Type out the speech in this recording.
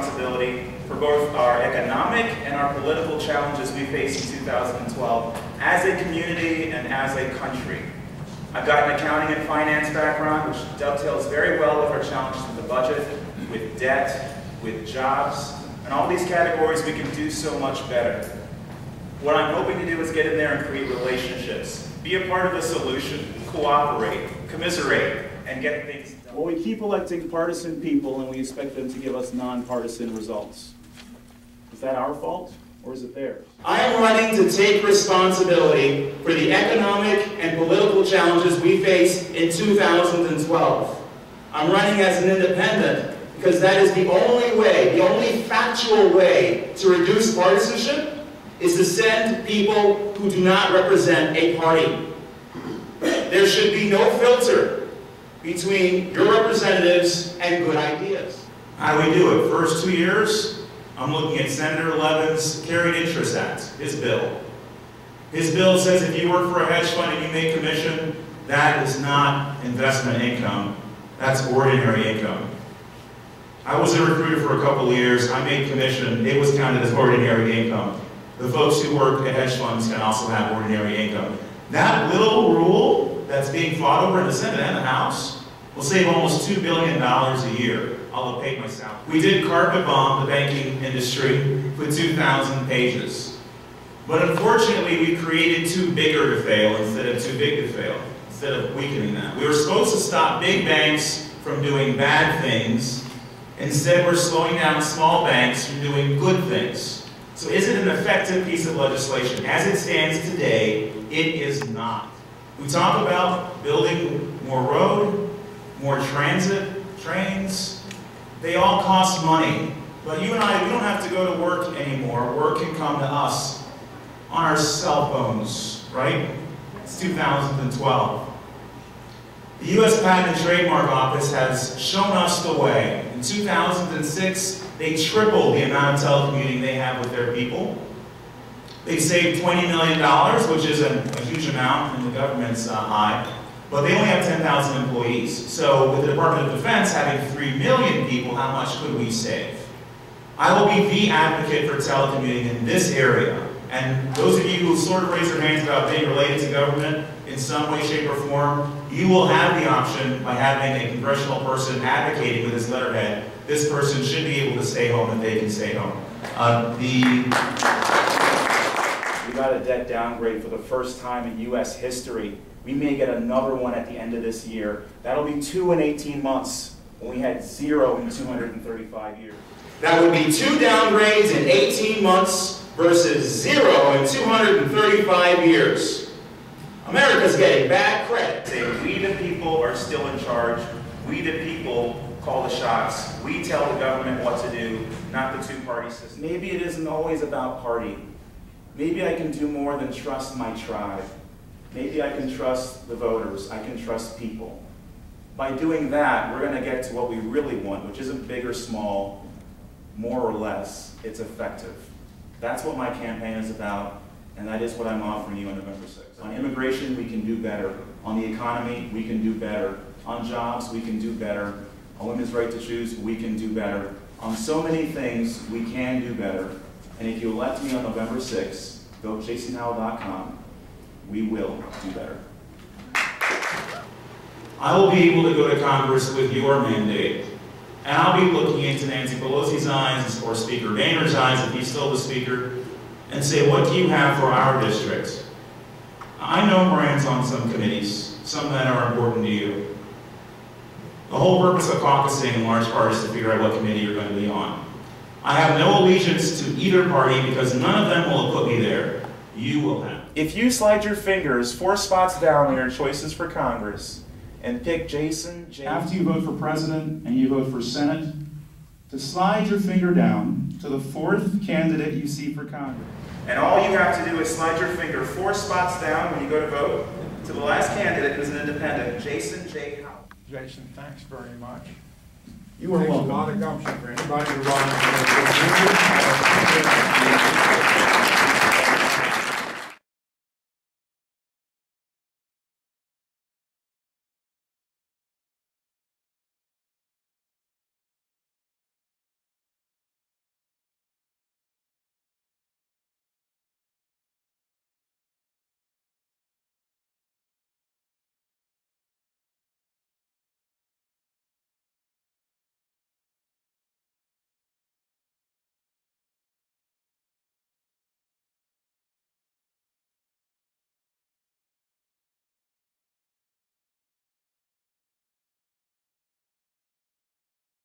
responsibility for both our economic and our political challenges we face in 2012 as a community and as a country. I've got an accounting and finance background, which dovetails very well with our challenges with the budget, with debt, with jobs, and all these categories we can do so much better. What I'm hoping to do is get in there and create relationships, be a part of the solution, cooperate, commiserate, and get things done. Well, we keep electing partisan people and we expect them to give us nonpartisan results. Is that our fault or is it theirs? I am running to take responsibility for the economic and political challenges we face in 2012. I'm running as an independent because that is the only way, the only factual way to reduce partisanship is to send people who do not represent a party. There should be no filter between your representatives and good ideas. How do we do it? First 2 years, I'm looking at Senator Levin's Carried Interest Act, his bill. His bill says if you work for a hedge fund and you make commission, that is not investment income, that's ordinary income. I was a recruiter for a couple of years, I made commission, it was counted as ordinary income. The folks who work at hedge funds can also have ordinary income. That little rule that's being fought over in the Senate and the House will save almost $2 billion a year. I'll pay myself. We did carpet bomb the banking industry with 2,000 pages. But unfortunately, we created too bigger to fail instead of too big to fail, instead of weakening that. We were supposed to stop big banks from doing bad things. Instead, we're slowing down small banks from doing good things. So is it an effective piece of legislation? As it stands today, it is not. We talk about building more road, more transit, trains. They all cost money. But you and I, we don't have to go to work anymore. Work can come to us on our cell phones, right? It's 2012. The U.S. Patent and Trademark Office has shown us the way. In 2006, they tripled the amount of telecommuting they have with their people. They saved $20 million, which is a huge amount in the government's eye, but they only have 10,000 employees. So with the Department of Defense having 3 million people, how much could we save? I will be the advocate for telecommuting in this area. And those of you who sort of raise your hands about being related to government in some way, shape, or form, you will have the option by having a congressional person advocating with his letterhead. This person should be able to stay home if they can stay home. We got a debt downgrade for the first time in U.S. history. We may get another one at the end of this year. That'll be 2 in 18 months when we had 0 in 235 years. That would be 2 downgrades in 18 months versus 0 in 235 years. America's getting bad credit. We the people are still in charge. We the people call the shots. We tell the government what to do, not the two-party system. Maybe it isn't always about party. Maybe I can do more than trust my tribe. Maybe I can trust the voters. I can trust people. By doing that, we're going to get to what we really want, which isn't big or small, more or less. It's effective. That's what my campaign is about, and that is what I'm offering you on November 6th. On immigration, we can do better. On the economy, we can do better. On jobs, we can do better. On women's right to choose, we can do better. On so many things, we can do better. And if you elect me on November 6th, go to jasonhowell.com. We will do better. I will be able to go to Congress with your mandate. And I'll be looking into Nancy Pelosi's eyes, or Speaker Boehner's eyes, if he's still the Speaker, and say, what do you have for our district? I know Moran's on some committees, some that are important to you. The whole purpose of caucusing in large part is to figure out what committee you're going to be on. I have no allegiance to either party because none of them will have put me there. You will have. If you slide your fingers 4 spots down on your choices for Congress and pick Jason J. After you vote for president and you vote for Senate, to slide your finger down to the 4th candidate you see for Congress. And all you have to do is slide your finger 4 spots down when you go to vote to the last candidate who's an independent, Jason J. Howell. Jason, thanks very much. You are welcome. Takes a lot of gumption for anybody to run.